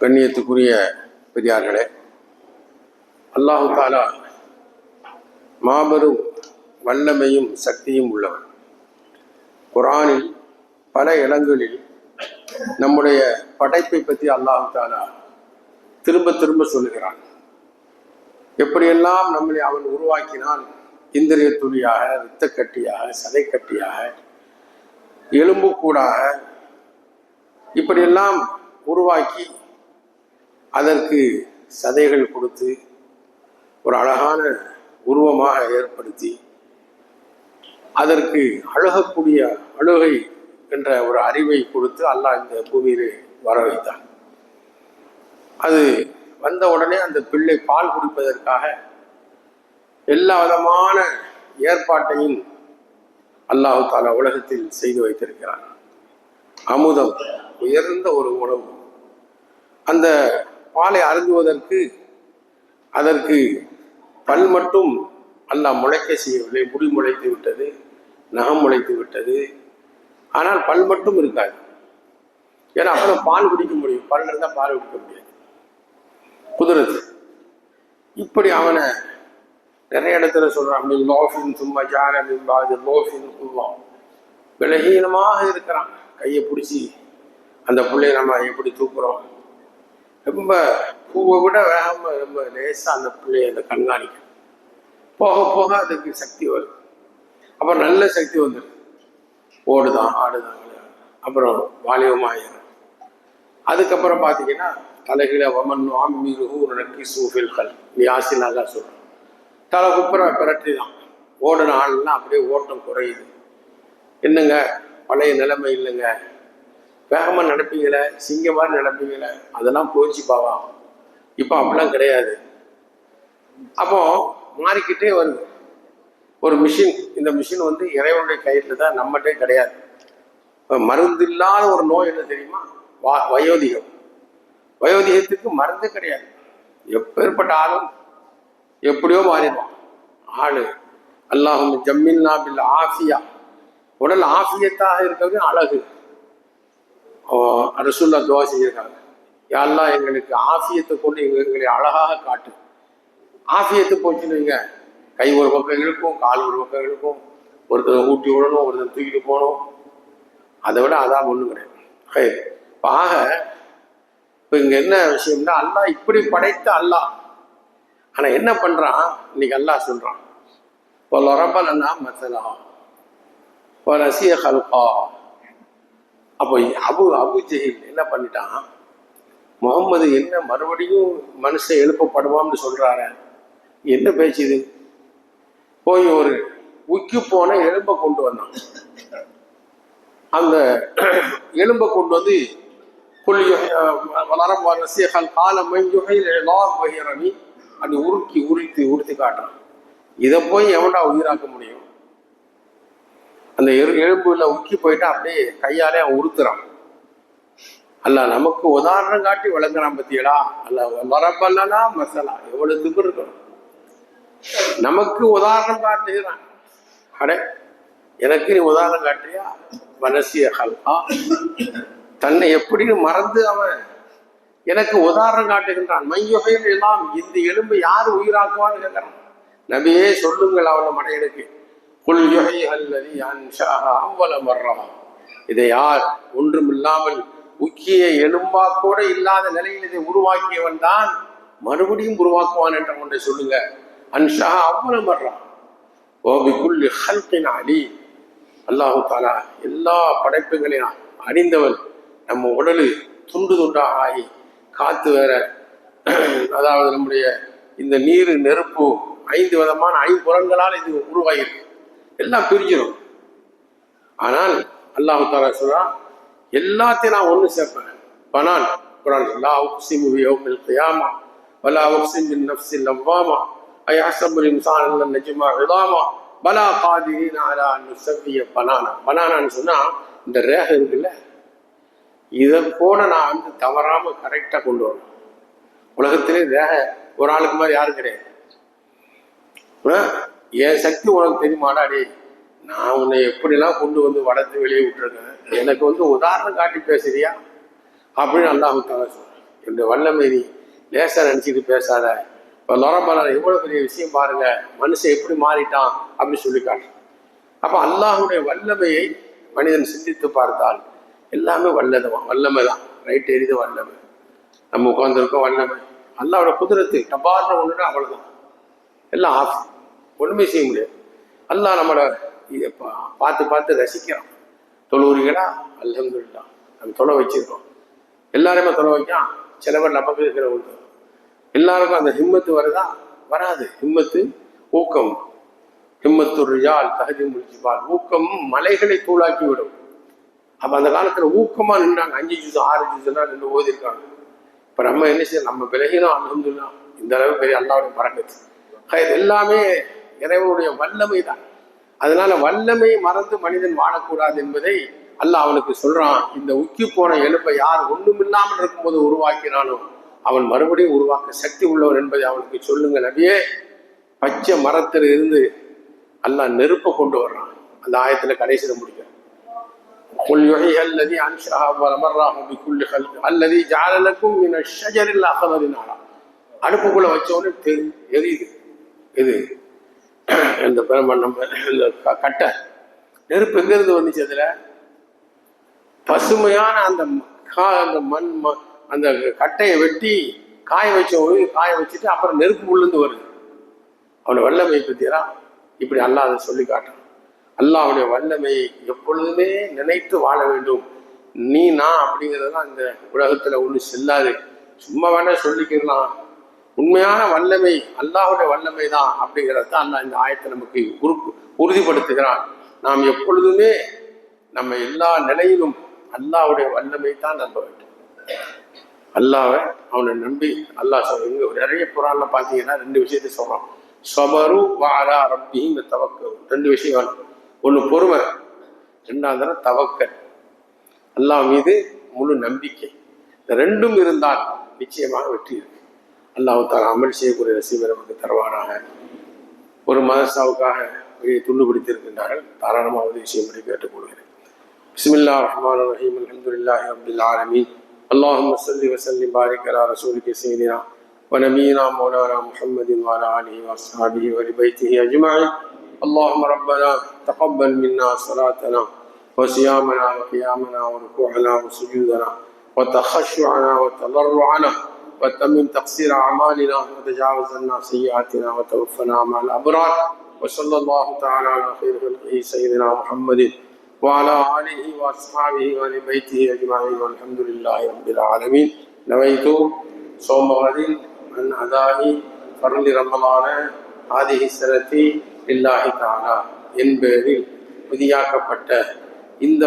கண்ணியத்துக்குரிய பெரியார்களே, அல்லாஹு தாலா மாபெரும் வல்லமையும் சக்தியும் உள்ளவர். குர்ஆனில் பல இடங்களில் நம்முடைய படைப்பை பற்றி அல்லாஹு தாலா திரும்ப திரும்ப சொல்லுகிறான். எப்படியெல்லாம் நம்மளை அவன் உருவாக்கினான், இந்திரிய துளியாக, இரத்தக்கட்டியாக, சதைக்கட்டியாக, எலும்பு கூடாக, இப்படியெல்லாம் உருவாக்கி அதற்கு சதைகள் கொடுத்து ஒரு அழகான உருவமாக ஏற்படுத்தி அதற்கு அழுகக்கூடிய அழுகை என்ற ஒரு அறிவை கொடுத்து அல்லாஹ் இந்த பூமியிலே வர வைத்தான். அது வந்த உடனே அந்த பிள்ளை பால் குடிப்பதற்காக எல்லா விதமான ஏற்பாட்டையும் அல்லாஹ் தாலா உலகத்தில் செய்து வைத்திருக்கிறான். அமுதம் உயர்ந்த ஒரு உணவு. அந்த பாலை அருந்துவதற்கு அதற்கு பல் மட்டும் அல்லாஹ் முளைக்க செய்யவில்லை. முடி முளைத்து விட்டது, நகம் முளைத்து விட்டது, ஆனால் பல் மட்டும் இருக்காது. ஏன்னா அப்புறம் பால் குடிக்க முடியும், பல் இருந்தால் பால் குடிக்க முடியாது. குதிரத்து இப்படி அவனை நிறைய இடத்துல சொல்றான். லோஃபின் சும்மா ஜாரமின் பாது லோஃபின் குல்வான். விலகீனமாக இருக்கிறான். கையை பிடிச்சி அந்த பிள்ளைய நம்ம எப்படி தூக்குறோம், ரொம்ப பூவை விட வேகமாக ரொம்ப லேசாக அந்த பிள்ளைய அந்த கண்காணிக்க போக போக அதுக்கு சக்தி வரும். அப்புறம் நல்ல சக்தி வந்துடும். ஓடுதான், ஆடுதான், அப்புறம் வாலிபமாயிரும். அதுக்கப்புறம் பார்த்தீங்கன்னா தலைகளை வமன் நக்கி சூஃபில்கள் யாசி நல்லா சொல்கிறோம். தலை குப்புற பிரட்டி தான் ஓடுன ஆள்லாம் அப்படியே ஓட்டம் குறையுது. என்னங்க பழைய நிலைமை இல்லைங்க, வேகமாக நடப்பீங்களே, சிங்க மாதிரி நடப்பீங்களே, அதெல்லாம் போயிடுச்சு பாவா. இப்போ அப்படிலாம் கிடையாது. அப்போ மாறிக்கிட்டே வருது ஒரு மிஷின். இந்த மிஷின் வந்து இறைவனுடைய கையில் தான், நம்மகிட்டே கிடையாது. மருந்து இல்லாத ஒரு நோய் என்ன தெரியுமா? வயோதிகம். வயோதிகத்துக்கு மருந்து கிடையாது. எப்பேற்பட்ட ஆளும் எப்படியோ மாறிடுவான் ஆளு. அல்லாஹும் ஜம்மின்னா பில் ஆஃபியா. உடல் ஆஃபியத்தாக இருக்கிறது அழகு. ரசூல்லா துவா செஞ்சிருக்காங்க, யாரெல்லாம் எங்களுக்கு ஆஃபியத்தை கொண்டு எங்களை அழகாக காட்டு. ஆஃபியத்து போச்சுன்னு வைங்க, கை ஒரு பக்கம் இழுக்கும், கால் ஒரு பக்கம் இழுக்கும், ஒருத்தர் ஊட்டி விடணும், ஒருத்தர் தூக்கிட்டு போகணும். அதை விட அதான் ஒன்றும் கிடையாது. ஆக இப்போ இங்கே என்ன விஷயம்னா, அல்லாஹ் இப்படி படைத்த அல்லாஹ். ஆனால் என்ன பண்ணுறான் இன்னைக்கு அல்லாஹ் சொல்கிறான், இப்போ லொரபலன்னா மசலா இப்போ ரசிய ஹல்கா. அப்போ அபு ஜஹில் என்ன பண்ணிட்டான், முகம்மது என்ன மறுபடியும் மனுஷன் எழுப்பப்படுவான்னு சொல்றாரு, என்ன பேச்சுது? போய் ஒரு உக்கி போன எலும்பை கொண்டு வந்தான். அந்த எலும்பை கொண்டு வந்து அப்படி உறுத்தி காட்டுறான். இதை போய் எவன்டா உயிராக்க முடியும்? அந்த எலும்புல உக்கி போயிட்டா அப்படியே கையாலே அவன் உறுத்துறான். அல்ல நமக்கு உதாரணம் காட்டி விளங்குறான். பத்தியடா அல்ல வரப்பல்லனா மசாலா எவ்வளவு திமிர் இருக்கணும். நமக்கு உதாரணம் காட்டுகிறான். அடே எனக்கு நீ உதாரணம் காட்டுறியா? மனசிய ஹல்கா. தன்னை எப்படின்னு மறந்து அவன் எனக்கு உதாரணம் காட்டுகின்றான். மையொகையில் எல்லாம் இந்த எலும்பு யாரு உயிராக்குவான்னு கேட்கிறான். நபியே சொல்லுங்கள் அவன மடையனுக்கு, இதை யார் ஒன்றுமில்லாமல் உக்கிய எலும்பா கூட இல்லாத நிலையில் இதை உருவாக்கியவன் தான் மறுபடியும் உருவாக்குவான் என்ற ஒன்றை சொல்லுங்க. அன்ஷா அவ்வளவு மர்றான். ஓபிக்குள்ளி ஹல்கின் அலி. அல்லாஹு தாலா எல்லா படைப்புகளையும் அறிந்தவன். நம்ம உடலு துண்டு துண்டாக ஆகி காத்து வேற, அதாவது நம்முடைய இந்த நீர் நெருப்பு 5 விதமான 5 புறங்களால் இது உருவாகிருக்கு. எல்லாம் பிரிஞ்சிடும். ஆனால் அல்லாஹு தாலா சொல்றான், எல்லாத்தையும் நான் ஒன்று சேர்ப்பேன். பனான் குரான் லா உக்ஸிமு பியௌமில் கியாமா வலா உக்ஸிமு பின் நஃப்ஸில் லவ்வாமா அயஹ்ஸபுல் இன்சானு அல்லன் நஜ்மா இதாமா பலா காதிரீன அலா அன் நுஸவ்விய பனானா. பனானான்னு சொன்னா இந்த ரேகை இருக்குல்ல, இதை கூட நான் வந்து தவறாம கரெக்டாக கொண்டு வரணும். உலகத்திலே ரேகை ஒரு ஆளுக்கு மாதிரி யாரும் கிடையாது. என் சக்தி உனக்கு தெரியுமாடாடி? நான் உன்னை எப்படிலாம் கொண்டு வந்து வளர்த்து வெளியே விட்டுருக்கேன். எனக்கு வந்து உதாரணம் காட்டி பேசுறியா அப்படின்னு அல்லாஹ் தாலா சொல்றேன். என்னுடைய வல்லமை நீ லேசாக நினச்சிட்டு பேசாத. இப்போ லொரபலர் எவ்வளோ பெரிய விஷயம் பாருங்க, மனுஷன் எப்படி மாறிட்டான் அப்படின்னு சொல்லி காட்டு. அப்போ அல்லாஹுடைய வல்லமையை மனிதன் சிந்தித்து பார்த்தால் எல்லாமே வல்லமை தான். ரைட் எரிது வல்லமை, நம்ம உட்காந்துருக்கோம் வல்லமை. அல்லாவோட குதிரத்து டபார்னு ஒன்றுனா அவ்வளோதான், எல்லாம் ஆஃப், ஒன்றுமே செய்ய முடியாது. அல்லாஹ் நம்மளை பார்த்து பார்த்து ரசிக்கிறான். தொழுவுறீங்களா? அல்ஹம்துலில்லாஹ், நம்ம தொலை வச்சிருக்கோம். எல்லாருமே தொலை வைக்கான். சில பேர் நமக்கு இருக்கிற ஒன்று. எல்லாருக்கும் அந்த ஹிம்மத்து வருதா? வராது. ஹிம்மத்து ஊக்கம், ஹிம்மத்து ரிஜால் தஹதி முல்ஜிபால், ஊக்கம் மலைகளை தூளாக்கி விடும். அப்போ அந்த காலத்தில் ஊக்கமாக நின்றாங்க. 5 ஜூஸ் 6 ஜூஸ்லாம் நின்று ஓதிருக்காங்க. இப்போ நம்ம என்ன செய்ய, நம்ம விலகினோம். அல்ஹம்துலில்லாஹ், இந்த அளவு பெரிய அல்லாவுடைய பரக்கத்து. இது எல்லாமே இறைவனுடைய வல்லமை தான். அதனால வல்லமையை மறந்து மனிதன் வாழக்கூடாது என்பதை அல்லாஹ் அவனுக்கு சொல்றான். இந்த உக்கி போன எலும்பை யார் ஒன்றுமில்லாமல் இருக்கும்போது உருவாக்கினானோ அவன் மறுபடியும் உருவாக்க சக்தி உள்ளவன் என்பதை அவனுக்கு சொல்லுங்க நபியே. பச்சை மரத்தில் இருந்து அல்லாஹ் நெருப்பை கொண்டு வர்றான். அந்த ஆயத்துல கடைசியில் முடிக்க அடுப்புக்குள்ள வச்சோன்னு எரியுது. இது இந்த நம்ம இந்த கட்டை நெருப்பு எங்கிருந்து வந்துச்சு? அதுல பசுமையான அந்த மண் அந்த கட்டையை வெட்டி காய வச்சுட்டு அப்புறம் நெருப்பு உள்ளிருந்து வருது. அவனை வல்லமையை பத்தியா இப்படி அல்லாஹ் அதை சொல்லி காட்டுறான். அல்லாஹ் அவனுடைய வல்லமையை எப்பொழுதுமே நினைத்து வாழ வேண்டும். நீ நான் அப்படிங்கிறதுலாம் இந்த உலகத்துல ஒண்ணு செல்லாது. சும்மா வேணா சொல்லிக்கலாம். உண்மையான வல்லமை அல்லாஹுடைய வல்லமை தான் அப்படிங்கிறத அல்லாஹ் இந்த ஆயத்தை நமக்கு உறுதிப்படுத்துகிறான். நாம் எப்பொழுதுமே நம்ம எல்லா நிலையிலும் அல்லாஹுடைய வல்லமை தான் நம்ப வேண்டும். அல்லாஹ்வை அவனை நம்பி அல்லாஹ் இங்க நிறைய குர்ஆன்ல பார்த்தீங்கன்னா 2 விஷயத்தை சொல்றான். ஸபரு வஅலா ரப்பிஹிம் தவக்கல். 2 விஷயம் வேணும். ஒன்று பொறுமை, 2வது தவக்கல், அல்லாஹ் மீது முழு நம்பிக்கை. இந்த 2ம் இருந்தால் நிச்சயமாக வெற்றி இருக்கு. அல்லாஹ் தஆலா அமல் செய்யக்கூடிய நசீபை நமக்கு தருவானாக. ஒரு மதரசாவுக்காக துண்டு பிடித்திருக்கின்றார்கள். தாராளமாக உதவி செய்யும்படி கேட்டுக்கொள்கிறேன். பிஸ்மில்லாஹிர் ரஹ்மானிர் ரஹீம். அல்ஹம்துலில்லாஹி ரப்பில் ஆலமீன். اللهم صل وسلم بارك على رسولك سيدنا ونبينا مولانا محمد وعلى اله واصحابه ولبيته اجمعين. اللهم ربنا تقبل منا صلاتنا وصيامنا وقيامنا وركوعنا وسجودنا وتخشعنا وتضرعنا وتمم تقصير اعمالنا وتجاوز عنا سيئاتنا وتوفنا مع الابرار. وصلى الله تعالى على خير خلقه سيدنا محمد وعلى آله وأصحابه وبيته أجمعين والحمد لله رب العالمين. نويت صوم غد من أداء فرض رمضان هذه السنة لله تعالى என்பதில் விதியாக்கப்பட்ட இந்த